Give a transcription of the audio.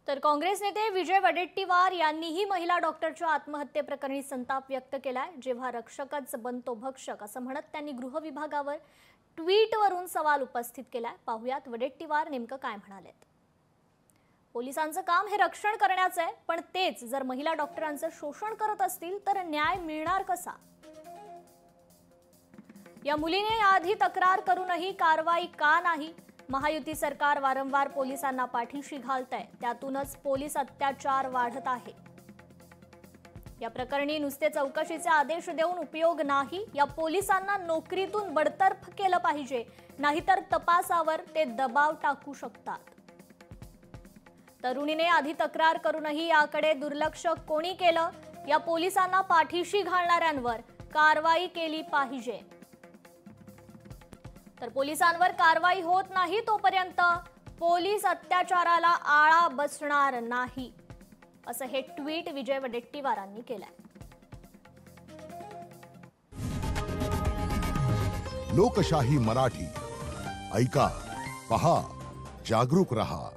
तर काँग्रेस नेते विजय वडेट्टीवार यांनीही महिला डॉक्टरच्या आत्महत्येप्रकरणी संताप व्यक्त केलाय। जेव्हा रक्षकच बनतो भक्षक असं म्हणत त्यांनी गृह विभागावर ट्विटवरून सवाल उपस्थित केलाय। पाहुयात वडेट्टीवार नेमकं काय म्हणालेत। पोलिसांचं काम हे रक्षण करण्याचं आहे, पण तेच जर महिला डॉक्टरांचं शोषण करत असतील तर न्याय मिळणार कसा। या मुलीने आधी तक्रार करूनही कारवाई का नाही। महायुती सरकार वारंवार पोलिसांना पाठीशी घालतंय, त्यातूनच पोलीस अत्याचार वाढत आहे। या प्रकरणी नुसते चौकशीचे आदेश देऊन उपयोग नाही। या पोलिसांना नोकरीतून बडतर्फ केलं पाहिजे, नाहीतर तपासावर ते दबाव टाकू शकतात। तरुणीने आधी तक्रार करूनही याकडे दुर्लक्ष कोणी केलं। या पोलिसांना पाठीशी घालणाऱ्यांवर कारवाई केली पाहिजे। तर पोलिसांवर कारवाई होत नाही तोपर्यंत पोलीस अत्याचाराला आळा बसणार नाही, असं हे ट्विट विजय वडेट्टीवारांनी केलंय। लोकशाही मराठी ऐका, पहा, जागरूक रहा।